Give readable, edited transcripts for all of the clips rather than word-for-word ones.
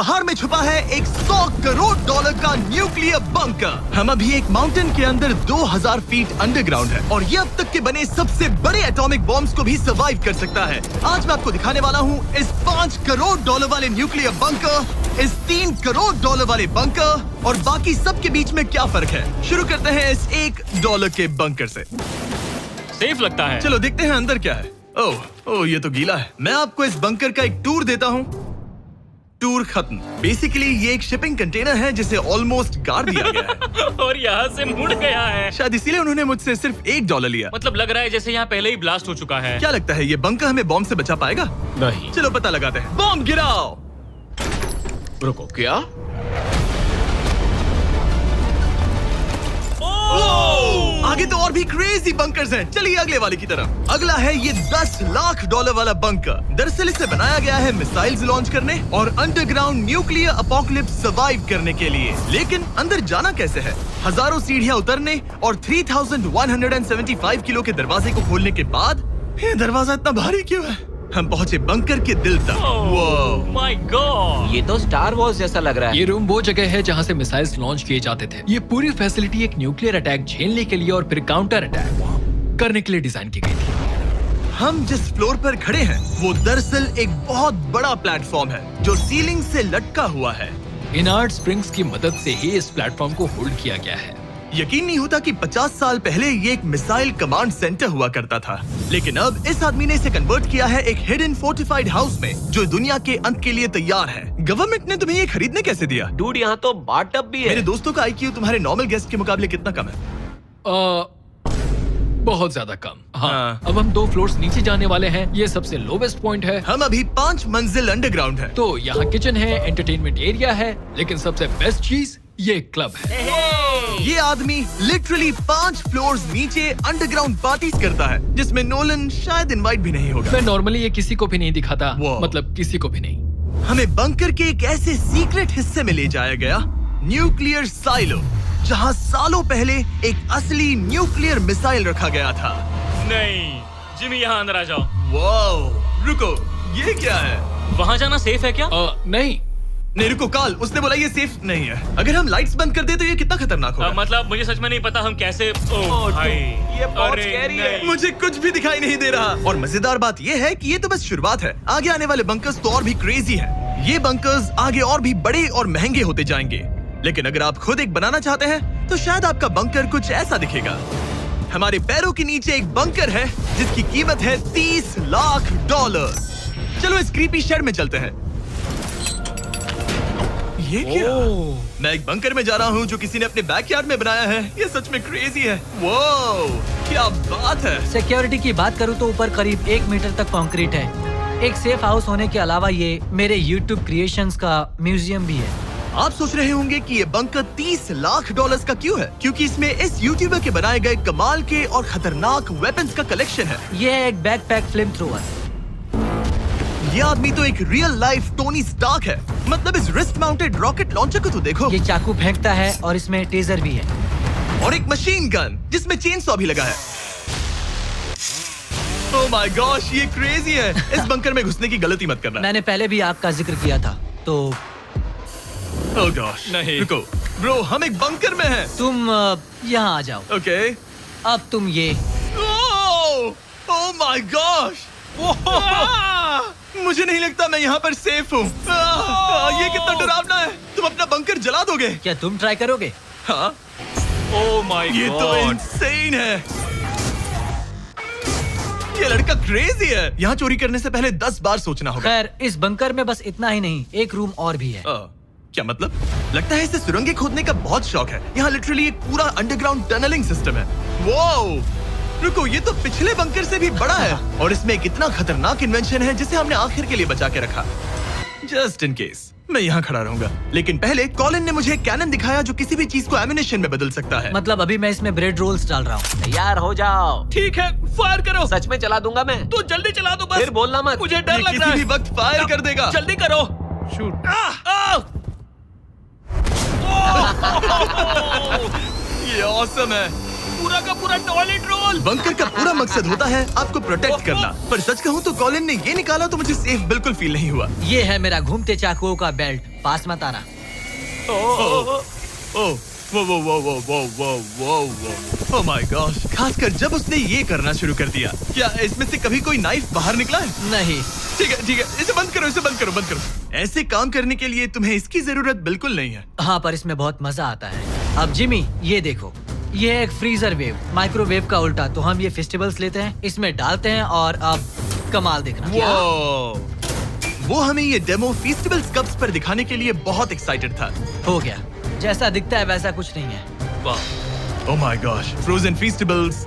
पहाड़ में छुपा है एक 100 करोड़ डॉलर का न्यूक्लियर बंकर। हम अभी एक माउंटेन के अंदर 2000 फीट अंडरग्राउंड है और ये अब तक के बने सबसे बड़े एटॉमिक बॉम्ब्स को भी सर्वाइव कर सकता है। आज मैं आपको दिखाने वाला हूँ इस 5 करोड़ डॉलर वाले न्यूक्लियर बंकर, इस 3 करोड़ डॉलर वाले बंकर और बाकी सब के बीच में क्या फर्क है। शुरू करते हैं इस $1 के बंकर से। सेफ लगता है। चलो देखते हैं अंदर क्या है। ओह ये तो गीला है। मैं आपको इस बंकर का एक टूर देता हूँ। टूर खत्म। बेसिकली ये एक शिपिंग कंटेनर है जिसे ऑलमोस्ट गाड़ दिया गया है और यहाँ से मुड़ गया है। शायद इसीलिए उन्होंने मुझसे सिर्फ $1 लिया। मतलब लग रहा है जैसे यहाँ पहले ही ब्लास्ट हो चुका है। क्या लगता है ये बंकर हमें बॉम्ब से बचा पाएगा? नहीं। चलो पता लगाते हैं। बॉम्ब गिराओ। रुको, क्या? आगे तो और भी क्रेजी बंकर्स हैं। चलिए अगले वाले की तरफ। अगला है ये $10 लाख वाला बंकर। दरअसल इसे बनाया गया है मिसाइल्स लॉन्च करने और अंडरग्राउंड न्यूक्लियर अपोकलिप्स सर्वाइव करने के लिए। लेकिन अंदर जाना कैसे है? हजारों सीढ़ियां उतरने और 3175 किलो के दरवाजे को खोलने के बाद ये दरवाजा इतना भारी क्यों है? हम पहुंचे बंकर के दिल तक। माय गॉड, ये तो स्टार वॉर्स जैसा लग रहा है। ये रूम वो जगह है जहाँ से मिसाइल्स लॉन्च किए जाते थे। ये पूरी फैसिलिटी एक न्यूक्लियर अटैक झेलने के लिए और फिर काउंटर अटैक करने के लिए डिजाइन की गई थी। हम जिस फ्लोर पर खड़े हैं वो दरअसल एक बहुत बड़ा प्लेटफॉर्म है जो सीलिंग से लटका हुआ है। इनार्ड स्प्रिंग्स की मदद से ही इस प्लेटफॉर्म को होल्ड किया गया है। यकीन नहीं होता कि 50 साल पहले ये एक मिसाइल कमांड सेंटर हुआ करता था, लेकिन अब इस आदमी ने इसे कन्वर्ट किया है एक हिडन फोर्टिफाइड हाउस में जो दुनिया के अंत के लिए तैयार है। गवर्नमेंट ने तुम्हें ये खरीदने कैसे दिया? डूड, यहाँ तो बाथटब भी है। मेरे दोस्तों का IQ तुम्हारे नॉर्मल गेस्ट के मुकाबले कितना कम है? बहुत ज्यादा कम। हाँ। अब हम 2 फ्लोर्स नीचे जाने वाले हैं। ये सबसे लोवेस्ट पॉइंट है। हम अभी 5 मंजिल अंडरग्राउंड है। तो यहाँ किचन है, एंटरटेनमेंट एरिया है, लेकिन सबसे बेस्ट चीज ये क्लब है। ये आदमी लिटरली 5 फ्लोर्स नीचे अंडरग्राउंड पार्टीज करता है जिसमें नोलन शायद इनवाइट भी नहीं होगा। मैं नॉर्मली ये किसी को भी नहीं दिखाता। Wow. मतलब किसी को भी नहीं। हमें बंकर के एक ऐसे सीक्रेट हिस्से में ले जाया गया, न्यूक्लियर साइलो, जहां सालों पहले एक असली न्यूक्लियर मिसाइल रखा गया था। नहीं, जिमी यहाँ अंदर आ जाओ। वाओ, रुको, ये क्या है? वहाँ जाना सेफ है क्या? नहीं, रुको काल, उसने बोला ये सेफ नहीं है। अगर हम लाइट्स बंद कर दे तो ये कितना खतरनाक होगा? मतलब मुझे सच में नहीं पता हम कैसे। भाई, ये बहुत अरे स्कैरी है। नहीं। मुझे कुछ भी दिखाई नहीं दे रहा। और मजेदार बात ये है कि ये तो बस शुरुआत है। आगे आने वाले बंकर्स तो और भी क्रेजी हैं। ये बंकर्स आगे और भी बड़े और महंगे होते जाएंगे। लेकिन अगर आप खुद एक बनाना चाहते हैं तो शायद आपका बंकर कुछ ऐसा दिखेगा। हमारे पैरों के नीचे एक बंकर है जिसकी कीमत है $30 लाख। चलो इस क्रीपी शेड में चलते हैं। ये क्या? मैं एक बंकर में जा रहा हूँ जो किसी ने अपने बैकयार्ड में बनाया है। ये सच में क्रेजी है। वो क्या बात है। सिक्योरिटी की बात करूँ तो ऊपर करीब 1 मीटर तक कंक्रीट है। एक सेफ हाउस होने के अलावा ये मेरे YouTube क्रिएशंस का म्यूजियम भी है। आप सोच रहे होंगे कि ये बंकर $30 लाख का क्यों है? क्योंकि इसमें इस यूट्यूबर के बनाए गए कमाल के और खतरनाक वेपन्स का कलेक्शन है। ये है एक बैकपैक फ्लेम थ्रोवर। ये आदमी तो एक रियल लाइफ टोनी स्टार्क है। मतलब इस रिस्ट माउंटेड रॉकेट लॉन्चर को तो देखो। ये चाकू फेंकता है और इसमें टेजर भी है। और एक मशीन गन जिसमें चेन सॉ भी लगा है। ओह माय गॉश, ये क्रेजी है। इस बंकर में घुसने की गलती मत करना। मैंने पहले भी आग का जिक्र किया था तो। ओह गॉश, नहीं। रुको ब्रो, हम एक बंकर में हैं। तुम यहाँ आ जाओ। ओके। अब तुम ये। ओह माय गॉश, मुझे नहीं लगता मैं यहाँ पर सेफ हूँ। ये कितना डरावना है। तुम अपना बंकर जला दोगे? क्या तुम ट्राई करोगे? हाँ। ओह माय ये तो गॉड, इंसेन है। ये लड़का क्रेजी है। यहाँ चोरी करने से पहले 10 बार सोचना होगा। खैर, इस बंकर में बस इतना ही नहीं, एक रूम और भी है। क्या मतलब? लगता है इसे सुरंगें खोदने का बहुत शौक है। यहाँ लिटरली एक पूरा अंडरग्राउंड टनलिंग सिस्टम है। वाओ, रुको, ये तो पिछले बंकर से भी बड़ा है और इसमें एक इतना खतरनाक इन्वेंशन है जिसे हमने आखिर के लिए बचा के रखा। जस्ट इन केस मैं यहाँ खड़ा रहूंगा। लेकिन पहले कॉलिन ने मुझे कैनन दिखाया जो किसी भी चीज को एमिनेशन में बदल सकता है। मतलब अभी मैं इसमें ब्रेड रोल्स डाल रहा हूँ। तैयार हो जाओ। ठीक है, फायर करो। सच में चला दूंगा मैं। तो जल्दी चला दो बस। फिर बोलना मत। मुझे डर ये लग रहा किसी है। भी वक्त फायर कर देगा। जल्दी करो। शूट। ये ऑसम है। पूरा का पूरा टॉयलेट रोल। बंकर का पूरा मकसद होता है आपको प्रोटेक्ट करना, पर सच कहूँ तो कॉलिन ने ये निकाला तो मुझे सेफ बिल्कुल फील नहीं हुआ। ये है मेरा घूमते चाकुओं का बेल्ट, पास मत आना। ओह वो ओह माय गॉश, खासकर जब उसने ये करना शुरू कर दिया। क्या इसमें से कभी कोई नाइफ बाहर निकला है? नहीं। ठीक है, इसे बंद करो। ऐसे काम करने के लिए तुम्हें इसकी जरूरत बिल्कुल नहीं है। हाँ, पर इसमें बहुत मजा आता है। अब जिमी, ये देखो, ये है एक फ्रीजर वेव, माइक्रोवेव का उल्टा। तो हम ये फेस्टिवल्स लेते हैं, इसमें डालते हैं और अब कमाल देखना। वो हमें ये डेमो फेस्टिवल्स कप्स पर दिखाने के लिए बहुत एक्साइटेड था। हो गया, जैसा दिखता है वैसा कुछ नहीं है। Oh my gosh, frozen festivals.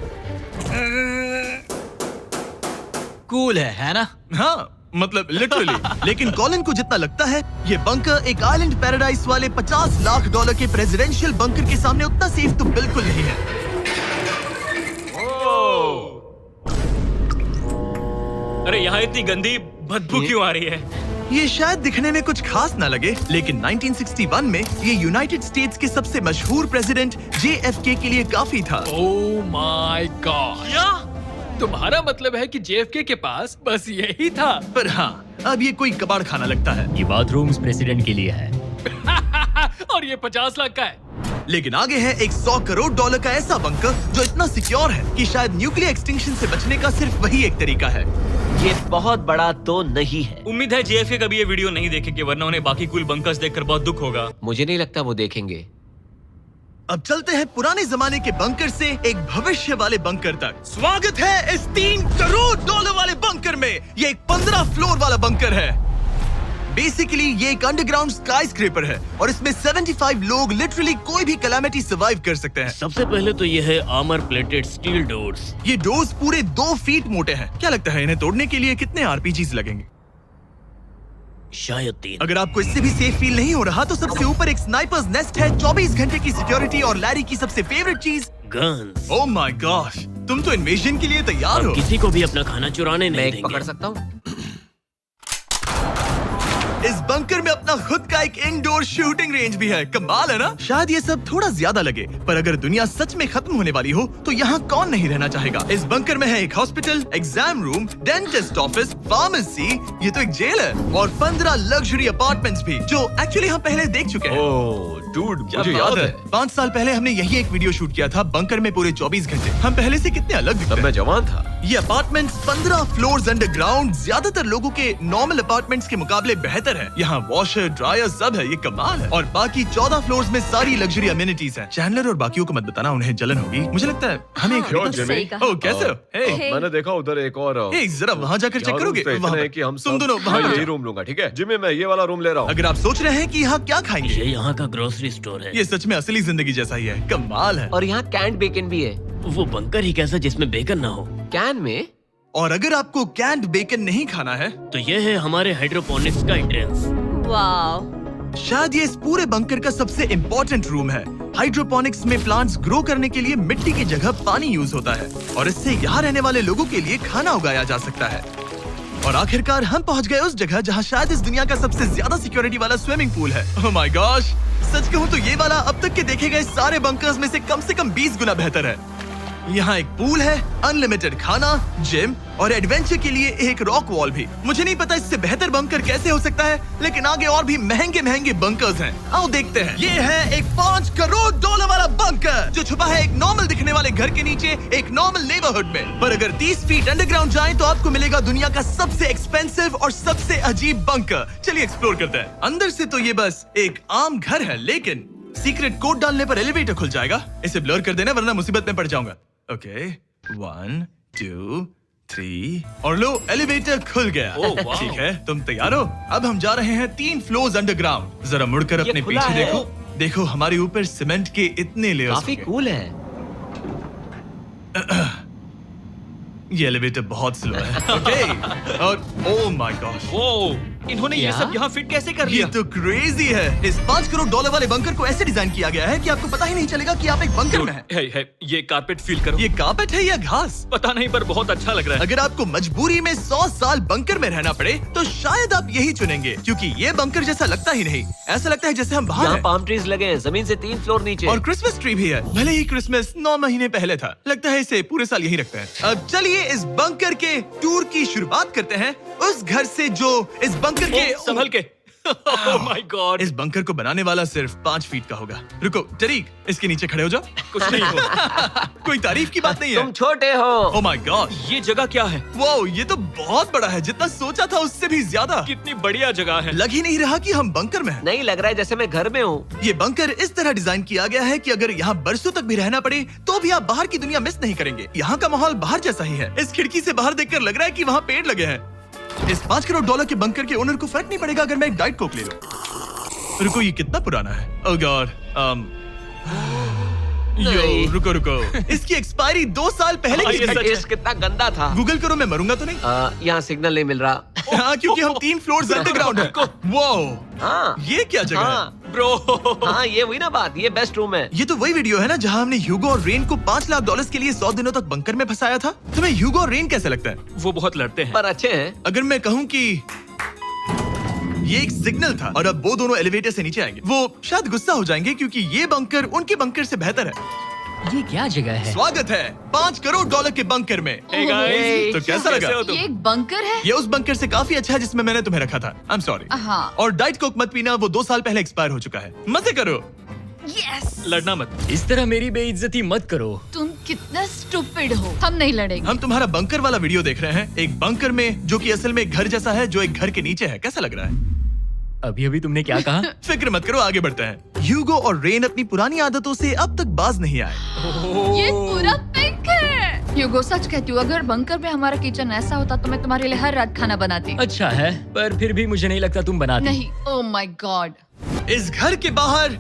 Cool है ना? हाँ, मतलब लिटरली। लेकिन कॉलिन को जितना लगता है ये बंकर एक आइलैंड पैराडाइज वाले $50 लाख के प्रेसिडेंशियल बंकर के सामने उतना सेफ तो बिल्कुल नहीं है। अरे यहाँ इतनी गंदी बदबू क्यों आ रही है? ये शायद दिखने में कुछ खास ना लगे, लेकिन 1961 में ये यूनाइटेड स्टेट्स के सबसे मशहूर प्रेसिडेंट JFK के लिए काफी था। ओह माय गॉड, क्या? तुम्हारा मतलब है कि JFK के पास बस यही था? पर हाँ, अब ये कोई कबाड़ खाना लगता है। ये बाथरूम्स प्रेसिडेंट के लिए है। और ये 50 लाख का है। लेकिन आगे है एक $100 करोड़ का ऐसा बंकर जो इतना सिक्योर है कि शायद न्यूक्लियर एक्सटिंक्शन से बचने का सिर्फ वही एक तरीका है। ये बहुत बड़ा तो नहीं है। उम्मीद है JFK कभी ये वीडियो नहीं देखेंगे, वरना उन्हें बाकी कूल बंकर्स देखकर बहुत दुख होगा। मुझे नहीं लगता वो देखेंगे। अब चलते हैं पुराने जमाने के बंकर से एक भविष्य वाले बंकर तक। स्वागत है इस $3 करोड़ वाले बंकर में। ये एक 15 फ्लोर वाला बंकर है। बेसिकली ये एक अंडरग्राउंड स्काईस्क्रेपर है और इसमें 75 लोग लिटरली कोई भी कैलामिटी सर्वाइव कर सकते हैं। सबसे पहले तो ये है आर्मर प्लेटेड स्टील डोर्स। ये डोर्स पूरे 2 फीट मोटे हैं। क्या लगता है इन्हें तोड़ने के लिए कितने RPGs लगेंगे? शायद 3। अगर आपको इससे भी सेफ फील नहीं हो रहा तो सबसे ऊपर एक स्नाइपर्स नेस्ट है, 24 घंटे की सिक्योरिटी और लैरी की सबसे फेवरेट चीज गन्स। ओह माय गॉश, तुम तो इन्वेजन के लिए तैयार हम हो। किसी को भी अपना खाना चुराने मैं नहीं एक देंगे। पकड़ सकता हूँ? इस बंकर में अपना खुद का एक इंडोर शूटिंग रेंज भी है। कमाल है ना? शायद ये सब थोड़ा ज्यादा लगे, पर अगर दुनिया सच में खत्म होने वाली हो तो यहाँ कौन नहीं रहना चाहेगा। इस बंकर में है एक hospital, exam room, dentist office, pharmacy, ये तो एक जेल है, और 15 लग्जरी अपार्टमेंट्स भी, जो एक्चुअली हम पहले देख चुके हैं। ओह डूड, मुझे याद है 5 साल पहले हमने यही एक वीडियो शूट किया था, बंकर में पूरे 24 घंटे। हम पहले से कितने अलग दिखते तब हैं। मैं जवान था। ये अपार्टमेंट्स 15 फ्लोर्स अंडरग्राउंड ज्यादातर लोगों के नॉर्मल अपार्टमेंट्स के मुकाबले बेहतर है। यहाँ वॉशर, ड्रायर सब है, ये कमाल है। और बाकी 14 फ्लोर्स में सारी लग्जरी अमेनिटीज हैं। चैंडलर और बाकियों को मत बताना, उन्हें जलन होगी। मुझे लगता है हमें एक क्यों, खरीदना- जिमी? ओह, कैसे हो? हे, मैंने देखा उधर एक और हे, जरा वहाँ जाकर चेक करोगे? इतने वहाँ हैं पर। कि हम तुम दोनों सब वहाँ मैं पर यही जाओ। रूम लूंगा, ठीक है? जिमी, मैं ये वाला रूम ले रहा हूँ। अगर आप सोच रहे हैं कि यहाँ क्या खाएंगे, ये यहाँ का ग्रोसरी स्टोर है। ये सच में असली जिंदगी जैसा ही है। कमाल है। और यहाँ कैंड बेकन भी है। वो बंकर ही कैसा जिसमें बेकन ना हो। कैन में? और अगर आपको कैंड बेकन नहीं खाना है, तो ये है हमारे हाइड्रोपोनिक्स का एंट्रेंस। वाव, शायद ये इस पूरे बंकर का सबसे इम्पोर्टेंट रूम है। हाइड्रोपोनिक्स में प्लांट्स ग्रो करने के लिए मिट्टी की जगह पानी यूज होता है और इससे यहाँ रहने वाले लोगों के लिए खाना उगाया जा सकता है। और आखिरकार हम पहुँच गए उस जगह जहाँ शायद इस दुनिया का सबसे ज्यादा सिक्योरिटी वाला स्विमिंग पूल है। ओह माय गॉश, सच कहूँ तो ये वाला अब तक के देखे गए सारे बंकर्स में से कम 20 गुना बेहतर है। यहाँ एक पूल है, अनलिमिटेड खाना, जिम और एडवेंचर के लिए एक रॉक वॉल भी। मुझे नहीं पता इससे बेहतर बंकर कैसे हो सकता है, लेकिन आगे और भी महंगे बंकर्स हैं। आओ देखते हैं। ये है एक $5 करोड़ वाला बंकर जो छुपा है एक नॉर्मल दिखने वाले घर के नीचे एक नॉर्मल नेबरहुड में। पर अगर 30 फीट अंडरग्राउंड जाएं तो आपको मिलेगा दुनिया का सबसे एक्सपेंसिव और सबसे अजीब बंकर। चलिए एक्सप्लोर करते हैं। अंदर से तो ये बस एक आम घर है, लेकिन सीक्रेट कोड डालने पर एलिवेटर खुल जाएगा। इसे ब्लर कर देना वरना मुसीबत में पड़ जाऊंगा। ओके, 1 2 3 और लो, एलिवेटर खुल गया। वाह। ठीक है, तुम तैयार हो? अब हम जा रहे हैं 3 फ्लोर्स अंडरग्राउंड। जरा मुड़कर ये अपने खुला पीछे है। देखो हमारे ऊपर सीमेंट के इतने लेयर्स। काफी कूल है। ये एलिवेटर बहुत स्लो है। ओके, और ओह माय गॉश, वो इन्होंने ये सब यहाँ फिट कैसे कर ये लिया? तो क्रेजी है। इस 5 करोड़ डॉलर वाले बंकर को ऐसे डिजाइन किया गया है कि आपको पता ही नहीं चलेगा कि आप एक बंकर में हैं। है, ये कारपेट फील करो। ये कार्पेट है या घास? पता नहीं पर बहुत अच्छा लग रहा है। अगर आपको मजबूरी में 100 साल बंकर में रहना पड़े तो शायद आप यही चुनेंगे, क्योंकि ये बंकर जैसा लगता ही नहीं। ऐसा लगता है जैसे हम बाहर यहाँ हैं। पाम ट्रीज लगे हैं, जमीन से 3 फ्लोर नीचे। और क्रिसमस ट्री भी है। भले ही क्रिसमस 9 महीने पहले था, लगता है इसे पूरे साल यही रखते हैं। अब चलिए इस बंकर के टूर की शुरुआत करते हैं उस घर से जो इस बंकर के संभल के। Oh my God. इस बंकर को बनाने वाला सिर्फ 5 फीट का होगा। रुको तरीक, इसके नीचे खड़े हो जाओ। कुछ नहीं हो। कोई तारीफ की बात नहीं है। तुम छोटे हो। ओह माय गॉड, ये जगह क्या है? वाओ, ये तो बहुत बड़ा है, जितना सोचा था उससे भी ज्यादा। कितनी बढ़िया जगह है। लग ही नहीं रहा कि हम बंकर में हैं। नहीं लग रहा है जैसे मैं घर में हूँ। ये बंकर इस तरह डिजाइन किया गया है कि अगर यहाँ बरसों तक भी रहना पड़े तो भी आप बाहर की दुनिया मिस नहीं करेंगे। यहाँ का माहौल बाहर जैसा ही है। इस खिड़की से बाहर देखकर लग रहा है कि वहाँ पेड़ लगे हैं। इस 5 करोड़ डॉलर के बंकर के ओनर को फर्क नहीं पड़ेगा अगर मैं एक डाइट कोक ले लूं। रुको, ये कितना पुराना है? ओह गॉड, नहीं। रुको, इसकी एक्सपायरी 2 साल पहले की ये थी। सच है। टेस्ट कितना गंदा था। गूगल करो, मैं मरूंगा तो नहीं? यहाँ सिग्नल नहीं मिल रहा। हाँ, क्योंकि हम 3 फ्लोर्स अंडरग्राउंड है। वो हाँ ये क्या जगह है? हाँ ब्रो। हाँ, ये हुई ना बात। ये बेस्ट रूम है। ये तो वही वीडियो है ना जहाँ हमने ह्यूगो और रेन को $5 लाख के लिए 100 दिनों तक बंकर में फंसाया था। तुम्हें ह्यूगो और रेन कैसे लगता है? वो बहुत लड़ते हैं। पर अच्छे हैं। अगर मैं कहूँ कि ये एक सिग्नल था और अब वो दोनों एलिवेटर से नीचे आएंगे, वो शायद गुस्सा हो जाएंगे क्योंकि ये बंकर उनके बंकर से बेहतर है। ये क्या जगह है? स्वागत है 5 करोड़ डॉलर के बंकर में। Hey guys, तो कैसा लगा? कैसे हो तुम? ये एक बंकर है? ये उस बंकर से काफी अच्छा है जिसमें मैंने तुम्हें रखा था। I am sorry. हाँ। और डाइट कोक मत पीना, वो 2 साल पहले एक्सपायर हो चुका है। मजे करो। यस। लड़ना मत। इस तरह मेरी बेइज्जती मत करो। तुम कितना स्टूपिड हो। हम नहीं लड़ेंगे। हम तुम्हारा बंकर वाला वीडियो देख रहे हैं, एक बंकर में जो कि असल में एक घर जैसा है जो एक घर के नीचे है। कैसा लग रहा है? अभी तुमने क्या कहा? फिक्र मत करो, आगे बढ़ते हैं। ह्यूगो और रेन अपनी पुरानी आदतों से अब तक बाज नहीं आए। ये पूरा पिंक है। ह्यूगो, सच कहती हूँ, अगर बंकर में हमारा किचन ऐसा होता तो मैं तुम्हारे लिए हर रात खाना बनाती। अच्छा है, पर फिर भी मुझे नहीं लगता तुम बनाती। नहीं। Oh my God. इस घर के बाहर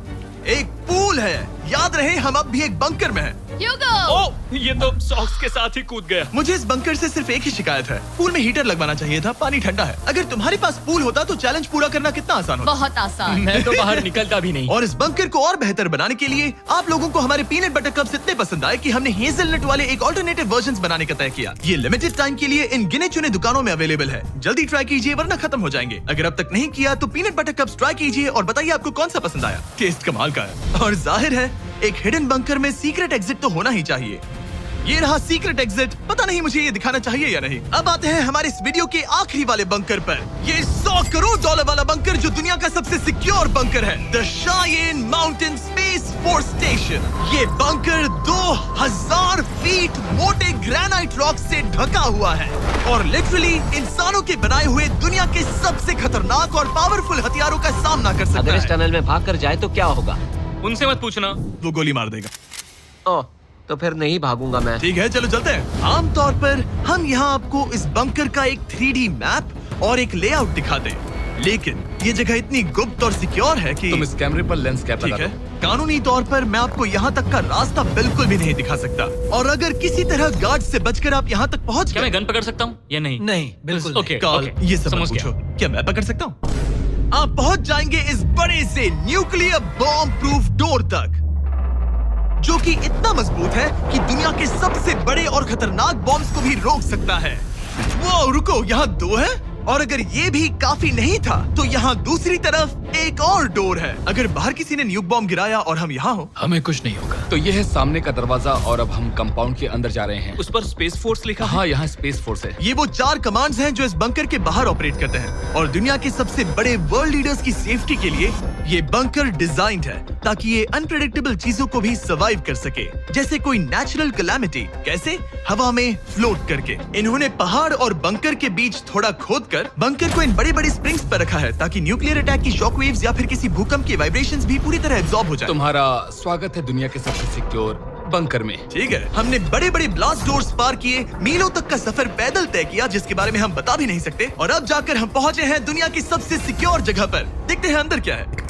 एक पूल है। याद रहे, हम अब भी एक बंकर में हैं। ह्यूगो। ओह, ये तो सॉक्स के साथ ही कूद गया। मुझे इस बंकर से सिर्फ एक ही शिकायत है, पूल में हीटर लगवाना चाहिए था, पानी ठंडा है। अगर तुम्हारे पास पूल होता तो चैलेंज पूरा करना कितना आसान होता। बहुत आसान। मैं तो बाहर निकलता भी नहीं। और इस बंकर को और बेहतर बनाने के लिए आप लोगों को हमारे पीनट बटर कप्स इतने पसंद आए कि हमने हेजलनट वाले एक ऑल्टरनेटिव वर्जन्स बनाने का तय किया। ये लिमिटेड टाइम के लिए इन गिने चुने दुकानों में अवेलेबल है। जल्दी ट्राई कीजिए वरना खत्म हो जाएंगे। अगर अब तक नहीं किया तो पीनट बटर कप्स ट्राई कीजिए और बताइए आपको कौन सा पसंद आया। टेस्ट कमाल का है। और जाहिर है एक हिडन बंकर में सीक्रेट एग्जिट तो होना ही चाहिए। ये रहा सीक्रेट एग्जिट। पता नहीं मुझे ये दिखाना चाहिए या नहीं। अब आते हैं हमारे इस वीडियो के आखिरी वाले बंकर पर। ये 100 करोड़ डॉलर वाला बंकर जो दुनिया का सबसे सिक्योर बंकर है, the Cheyenne mountain space force station. ये बंकर 2000 फीट मोटे ग्रेनाइट रॉक से ढका हुआ है और लिटरली इंसानों के बनाए हुए दुनिया के सबसे खतरनाक और पावरफुल हथियारों का सामना कर सकता अगर इस है। टनल में भाग कर जाए तो क्या होगा? उनसे मत पूछना। वो गोली मार देगा। ओह, तो फिर नहीं भागूंगा मैं। ठीक है, चलो चलते हैं। आमतौर पर हम यहाँ आपको इस बंकर का एक 3D मैप और एक लेआउट दिखाते हैं, लेकिन ये जगह इतनी गुप्त और सिक्योर है कि तुम इस कैमरे पर लेंस कैप ठीक लगा है, दो। कानूनी तौर पर मैं आपको यहाँ तक का रास्ता बिल्कुल भी नहीं दिखा सकता। और अगर किसी तरह गार्ड से बचकर आप यहाँ तक पहुँच क्या गए, मैं गन पकड़ सकता हूँ या नहीं? नहीं, बिल्कुल ओके, कॉल ओके, ये सब मत समझ गया। पूछो। क्या मैं पकड़ सकता हूँ? आप पहुँच जाएंगे इस बड़े से न्यूक्लियर बॉम्ब प्रूफ डोर तक, जो कि इतना मजबूत है कि दुनिया के सबसे बड़े और खतरनाक बॉम्ब्स को भी रोक सकता है। वो रुको, यहाँ 2 है और अगर ये भी काफी नहीं था तो यहाँ दूसरी तरफ एक और डोर है। अगर बाहर किसी ने न्यूक बॉम्ब गिराया और हम यहाँ हो, हमें कुछ नहीं होगा। तो ये है सामने का दरवाजा और अब हम कंपाउंड के अंदर जा रहे हैं। उस पर स्पेस फोर्स लिखा है। हाँ, यहाँ स्पेस फोर्स है। ये वो 4 कमांड्स हैं जो इस बंकर के बाहर ऑपरेट करते हैं और दुनिया के सबसे बड़े वर्ल्ड लीडर्स की सेफ्टी के लिए ये बंकर डिजाइंड है ताकि ये अनप्रेडिक्टेबल चीजों को भी सर्वाइव कर सके, जैसे कोई नेचुरल कैलामिटी। कैसे? हवा में फ्लोट करके। इन्होंने पहाड़ और बंकर के बीच थोड़ा खोदकर बंकर को इन बड़े-बड़े स्प्रिंग्स पर रखा है ताकि न्यूक्लियर अटैक की शॉक वेव्स या फिर किसी भूकंप के वाइब्रेशंस भी पूरी तरह एब्जॉर्ब हो जाए। तुम्हारा स्वागत है दुनिया के सबसे सिक्योर बंकर में। ठीक है, हमने बड़े बड़े ब्लास्ट डोर्स पार किए, मीलों तक का सफर पैदल तय किया जिसके बारे में हम बता भी नहीं सकते, और अब जाकर हम पहुंचे हैं दुनिया की सबसे सिक्योर जगह पर। देखते हैं अंदर क्या है।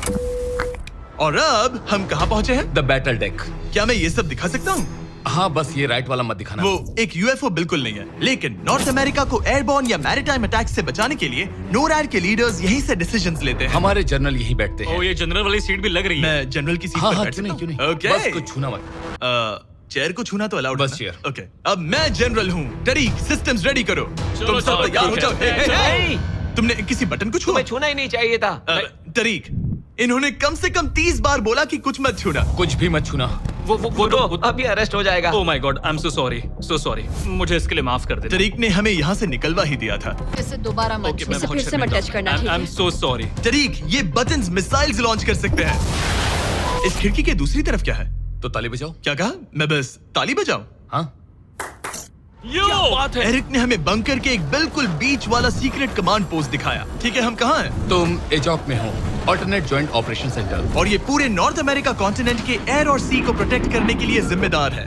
और अब हम कहाँ पहुंचे हैं? The battle deck. क्या मैं ये सब दिखा सकता हूँ? हाँ बस ये राइट वाला मत दिखाना। वो एक यूएफओ बिल्कुल नहीं है, लेकिन नॉर्थ अमेरिका को एयरबॉर्न या मैरीटाइम अटैक से बचाने के लिए नोरैड के लीडर्स यहीं से डिसीजंस लेते हैं। हमारे जनरल यहीं बैठते हैं। ओ ये जनरल वाली सीट भी लग रही है। मैं जनरल की सीट हाँ पर हाँ बैठ क्यों नहीं, सकता क्यों हूँ? नहीं। ओके। बस कुछ छूना मत। चेयर को छूना तो अलाउड बस है chair। ओके। अब मैं जनरल हूँ, तरीक सिस्टम्स रेडी करो। तुम सब चलो, तैयार हो ठीक जाओ। है। हे, हे, हे। नहीं, तुमने किसी बटन को छुआ? तुम्हें छूना ही नहीं चाहिए था। तरीक, इन्होंने कम से कम 30 बार बोला कि कुछ मत छूना। कुछ भी मत छूना। वो तो अभी अरेस्ट हो जाएगा। Oh my God, I am so sorry. मुझे इसके लिए माफ कर दे। तरीक ने हमें यहाँ से निकलवा ही दिया था। इसे दोबारा मत ओके, छू। मैं इसे बहुत फिर से मत शर्मिंदा टच करना, हूँ। ठीक आई एम है? So sorry. तरीक, ये बटन्स मिसाइल्स लॉन्च कर सकते हैं। इस खिड़की के दूसरी तरफ क्या है? तो ताली बजाओ। क्या कहा? मैं बस ताली बजाऊं? हाँ बात है। एरिक ने हमें बंकर के एक बिल्कुल बीच वाला सीक्रेट कमांड पोस्ट दिखाया। ठीक है, हम कहाँ हैं? तुम एजॉक में हो, ऑल्टरनेट जॉइंट ऑपरेशन सेंटर। और ये पूरे नॉर्थ अमेरिका कॉन्टिनेंट के एयर और सी को प्रोटेक्ट करने के लिए जिम्मेदार है।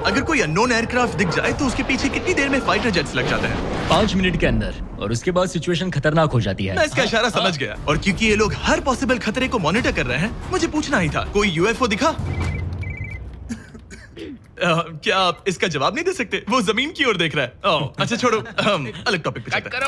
अगर कोई अननोन एयरक्राफ्ट दिख जाए तो उसके पीछे कितनी देर में फाइटर जेट्स लग जाते हैं? 5 मिनट के अंदर, और उसके बाद सिचुएशन खतरनाक हो जाती मैं है। इसका इशारा समझ गया। और क्योंकि ये लोग हर पॉसिबल खतरे को मॉनिटर कर रहे हैं, मुझे पूछना ही था, कोई यूएफओ दिखा? क्या आप इसका जवाब नहीं दे सकते? वो जमीन की ओर देख रहा है। ओह, अच्छा छोड़ो, हम अलग टॉपिक पे चलते हैं।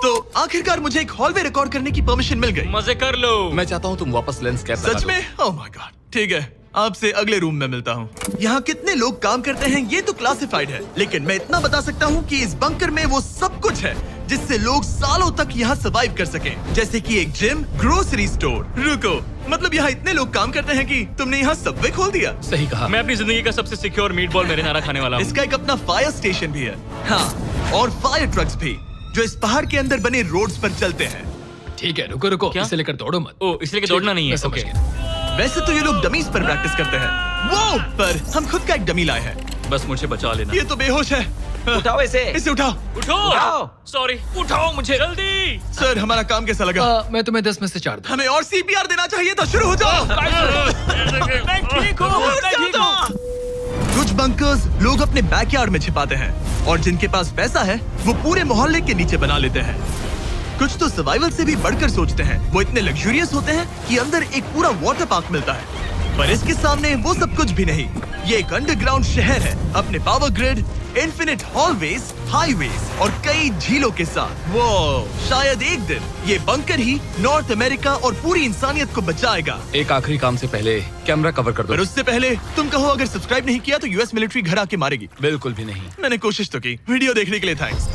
तो आखिरकार मुझे एक हॉलवे रिकॉर्ड करने की परमिशन मिल गई। मजे कर लो। मैं चाहता हूँ तुम वापस लेंस कैप लगा सच दो। में? ओह माय गॉड, ठीक है, आपसे अगले रूम में मिलता हूँ। यहाँ कितने लोग काम करते हैं ये तो क्लासिफाइड है, लेकिन मैं इतना बता सकता हूँ कि इस बंकर में वो सब कुछ है जिससे लोग सालों तक यहाँ सर्वाइव कर सकें। जैसे कि एक जिम, ग्रोसरी स्टोर। रुको, मतलब यहाँ इतने लोग काम करते हैं कि तुमने यहाँ सबवे खोल दिया? सही कहा। मैं अपनी जिंदगी का सबसे सिक्योर मीट बॉल मैरिनारा खाने वाला हूँ। इसका एक अपना फायर स्टेशन भी है। हाँ, और फायर ट्रक्स भी, जो इस पहाड़ के अंदर बने रोड्स पर चलते हैं। ठीक है, रुको रुको, क्या? इसे लेकर दौड़ो मत। ओ इसलिए कि दौड़ना नहीं है। मैं समझ ओके। गया। वैसे तो ये लोग डमीज पर प्रैक्टिस करते हैं, वो पर हम खुद का एक डमी लाए हैं। बस मुझे बचा लेना। ये तो बेहोश है। उठाओ इसे। इसे उठाओ। उठाओ। सॉरी, उठाओ मुझे जल्दी। सर, हमारा काम कैसा लगा? मैं तुम्हें 10 में से 4 दूं। हमें और सीपीआर देना चाहिए था। शुरू हो जाओ। मैं ठीक हूँ। कुछ बंकर्स लोग अपने बैकयार्ड में छिपाते हैं, और जिनके पास पैसा है वो पूरे मोहल्ले के नीचे बना लेते हैं। कुछ तो सर्वाइवल से भी बढ़कर सोचते हैं। वो इतने लग्जूरियस होते हैं कि अंदर एक पूरा वाटर पार्क मिलता है, पर इसके सामने वो सब कुछ भी नहीं। ये एक अंडरग्राउंड शहर है, अपने power grid, infinite hallways, highways और कई झीलों के साथ। वो शायद एक दिन ये बंकर ही नॉर्थ अमेरिका और पूरी इंसानियत को बचाएगा। एक आखिरी काम से पहले कैमरा कवर कर पर दो। उससे पहले तुम कहो, अगर सब्सक्राइब नहीं किया तो यूएस मिलिट्री घर आके मारेगी। बिल्कुल भी नहीं। मैंने कोशिश तो की। वीडियो देखने के लिए थैंक्स।